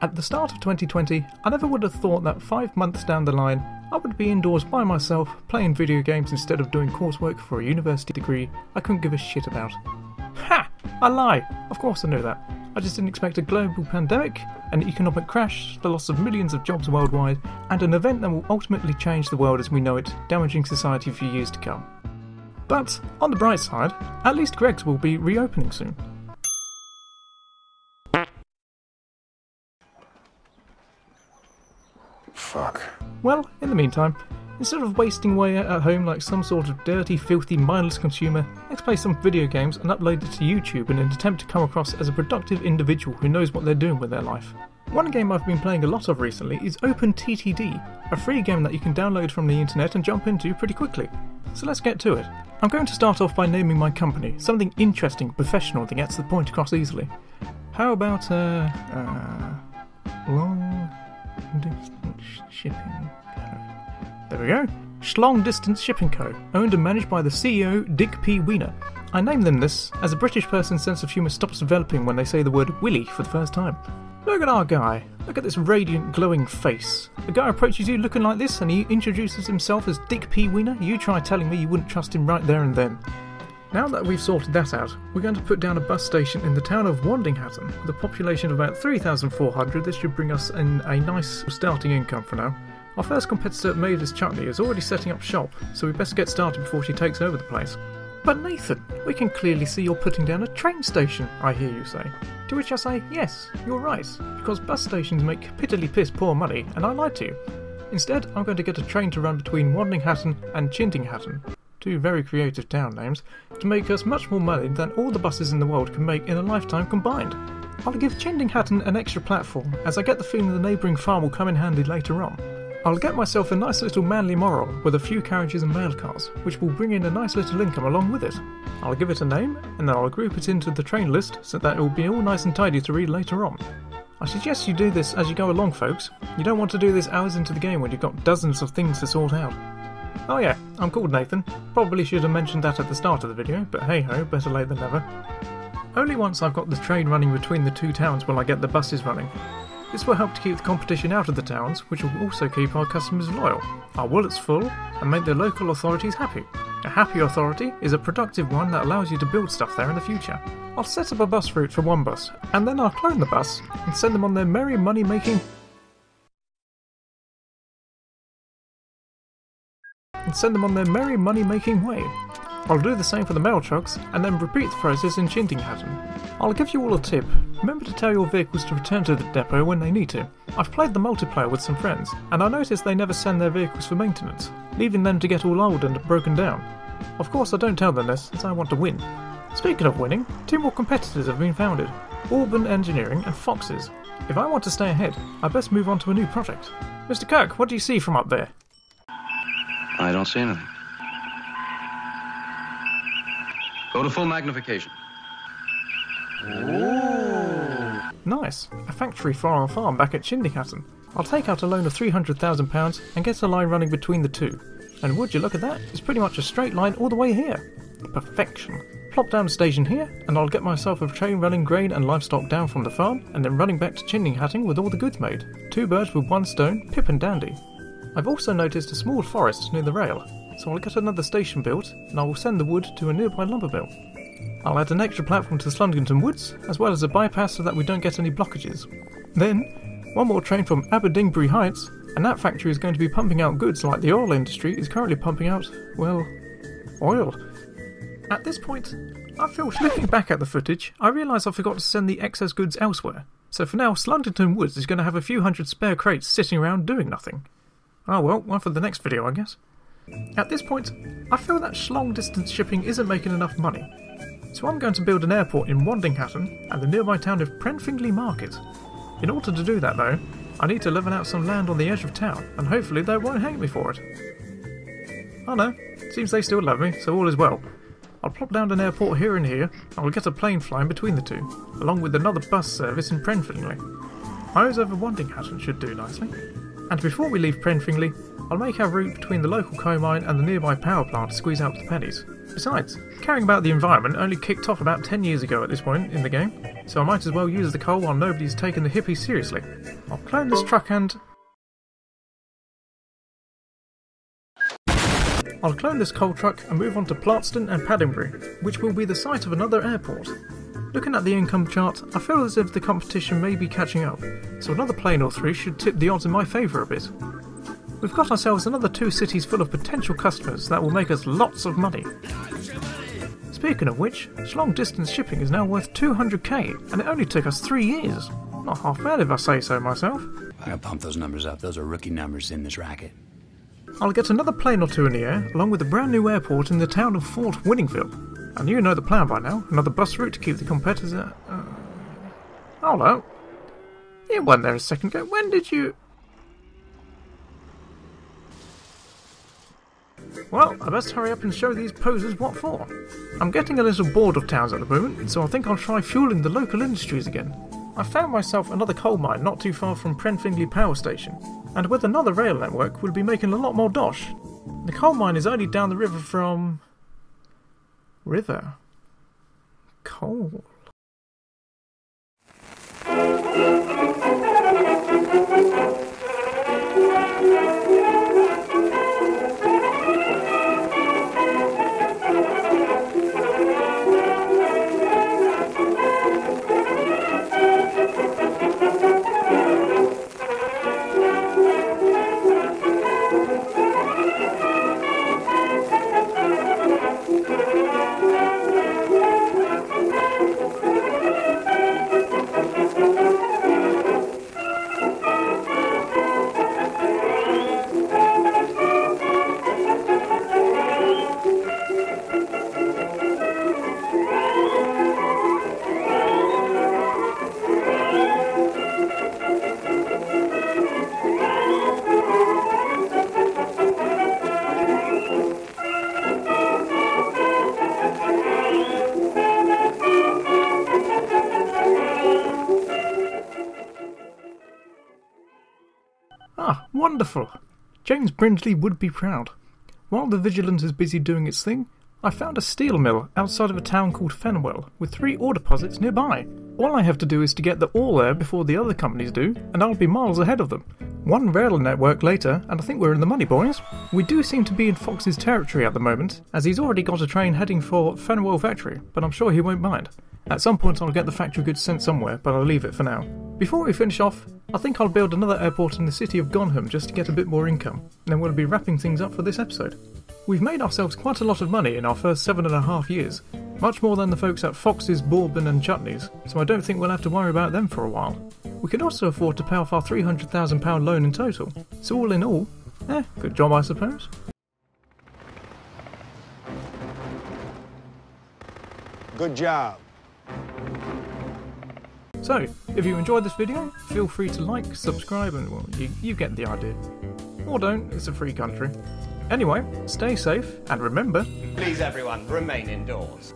At the start of 2020, I never would have thought that 5 months down the line, I would be indoors by myself, playing video games instead of doing coursework for a university degree I couldn't give a shit about. Ha! I lie! Of course I knew that. I just didn't expect a global pandemic, an economic crash, the loss of millions of jobs worldwide, and an event that will ultimately change the world as we know it, damaging society for years to come. But, on the bright side, at least Greg's will be reopening soon. Fuck. Well, in the meantime, instead of wasting away at home like some sort of dirty, filthy, mindless consumer, let's play some video games and upload it to YouTube in an attempt to come across as a productive individual who knows what they're doing with their life. One game I've been playing a lot of recently is OpenTTD, a free game that you can download from the internet and jump into pretty quickly. So let's get to it. I'm going to start off by naming my company, something interesting, professional that gets the point across easily. How about, long distance shipping co. There we go. Long Distance Shipping Co., owned and managed by the CEO, Dick P. Wiener. I named them this as a British person's sense of humour stops developing when they say the word Willy for the first time. Look at our guy. Look at this radiant, glowing face. The guy approaches you looking like this and he introduces himself as Dick P. Wiener. You try telling me you wouldn't trust him right there and then. Now that we've sorted that out, we're going to put down a bus station in the town of Wandinghattan. With a population of about 3,400, this should bring us in a nice starting income for now. Our first competitor, Mavis Chutney, is already setting up shop, so we best get started before she takes over the place. But Nathan, we can clearly see you're putting down a train station, I hear you say. To which I say, yes, you're right, because bus stations make piddly piss poor money, and I lied to you. Instead, I'm going to get a train to run between Wandinghattan and Chintinghattan, two very creative town names, to make us much more money than all the buses in the world can make in a lifetime combined. I'll give Chintinghattan an extra platform, as I get the feeling the neighbouring farm will come in handy later on. I'll get myself a nice little manly moral with a few carriages and mail cars, which will bring in a nice little income along with it. I'll give it a name, and then I'll group it into the train list so that it will be all nice and tidy to read later on. I suggest you do this as you go along, folks. You don't want to do this hours into the game when you've got dozens of things to sort out. Oh yeah, I'm called Nathan. Probably should have mentioned that at the start of the video, but hey ho, better late than never. Only once I've got the train running between the two towns will I get the buses running. This will help to keep the competition out of the towns, which will also keep our customers loyal, our wallets full, and make the local authorities happy. A happy authority is a productive one that allows you to build stuff there in the future. I'll set up a bus route for one bus, and then I'll clone the bus and send them on their merry money-making way. I'll do the same for the mail trucks, and then repeat the process in Chintinghattan. I'll give you all a tip. Remember to tell your vehicles to return to the depot when they need to. I've played the multiplayer with some friends, and I noticed they never send their vehicles for maintenance, leaving them to get all old and broken down. Of course I don't tell them this, as I want to win. Speaking of winning, two more competitors have been founded, Auburn Engineering and Foxes. If I want to stay ahead, I best move on to a new project. Mr. Kirk, what do you see from up there? I don't see anything. Go to full magnification. Ooh. Nice. A factory for our farm back at Chintinghattan. I'll take out a loan of £300,000 and get a line running between the two. And would you look at that? It's pretty much a straight line all the way here. Perfection. Plop down a station here, and I'll get myself a train running grain and livestock down from the farm, and then running back to Chintinghattan with all the goods made. Two birds with one stone, pip and dandy. I've also noticed a small forest near the rail, so I'll get another station built, and I will send the wood to a nearby lumber mill. I'll add an extra platform to Slungington Woods, as well as a bypass so that we don't get any blockages. Then, one more train from Aberdeenbury Heights, and that factory is going to be pumping out goods like the oil industry is currently pumping out, well, oil. At this point, I feel looking back at the footage, I realise I forgot to send the excess goods elsewhere. So for now, Slungington Woods is going to have a few hundred spare crates sitting around doing nothing. Oh well, one for the next video I guess. At this point, I feel that long distance shipping isn't making enough money. So I'm going to build an airport in Wandinghattan and the nearby town of Prenfingley Market. In order to do that though, I need to level out some land on the edge of town, and hopefully they won't hate me for it. Oh no, seems they still love me, so all is well. I'll plop down an airport here and here, and I'll get a plane flying between the two, along with another bus service in Prenfingley. Eyes over Wandinghattan should do nicely. And before we leave Prenfingley, I'll make our route between the local coal mine and the nearby power plant to squeeze out the pennies. Besides, caring about the environment only kicked off about 10 years ago at this point in the game. so I might as well use the coal while nobody's taking the hippies seriously. I'll clone this truck and... I'll clone this coal truck and move on to Platston and Paddingbury, which will be the site of another airport. Looking at the income chart, I feel as if the competition may be catching up, so another plane or three should tip the odds in my favour a bit. We've got ourselves another 2 cities full of potential customers that will make us lots of money. Speaking of which, long distance shipping is now worth 200k, and it only took us 3 years. Not half bad if I say so myself. I gotta pump those numbers up. Those are rookie numbers in this racket. I'll get another plane or 2 in the air, along with a brand new airport in the town of Fort Winningville. And you know the plan by now, another bus route to keep the competitors Hold up. You weren't there a second ago. When did you... Well, I best hurry up and show these posers what for. I'm getting a little bored of towns at the moment, so I think I'll try fueling the local industries again. I found myself another coal mine not too far from Prenfingley Power Station, and with another rail network we'll be making a lot more dosh. The coal mine is only down the river from... River? Coal? Ah, wonderful! James Brindley would be proud. While the Vigilance is busy doing its thing, I found a steel mill outside of a town called Fenwell, with 3 ore deposits nearby. All I have to do is to get the ore there before the other companies do, and I'll be miles ahead of them. 1 rail network later, and I think we're in the money, boys. We do seem to be in Fox's territory at the moment, as he's already got a train heading for Fenwell Factory, but I'm sure he won't mind. At some point I'll get the factory goods sent somewhere, but I'll leave it for now. Before we finish off, I think I'll build another airport in the city of Gonham just to get a bit more income, and then we'll be wrapping things up for this episode. We've made ourselves quite a lot of money in our first 7.5 years, much more than the folks at Fox's, Bourbon and Chutneys, so I don't think we'll have to worry about them for a while. We can also afford to pay off our £300,000 loan in total, so all in all, good job I suppose. Good job. So, if you enjoyed this video, feel free to like, subscribe and, well, you get the idea. Or don't, it's a free country. Anyway, stay safe, and remember... Please everyone, remain indoors.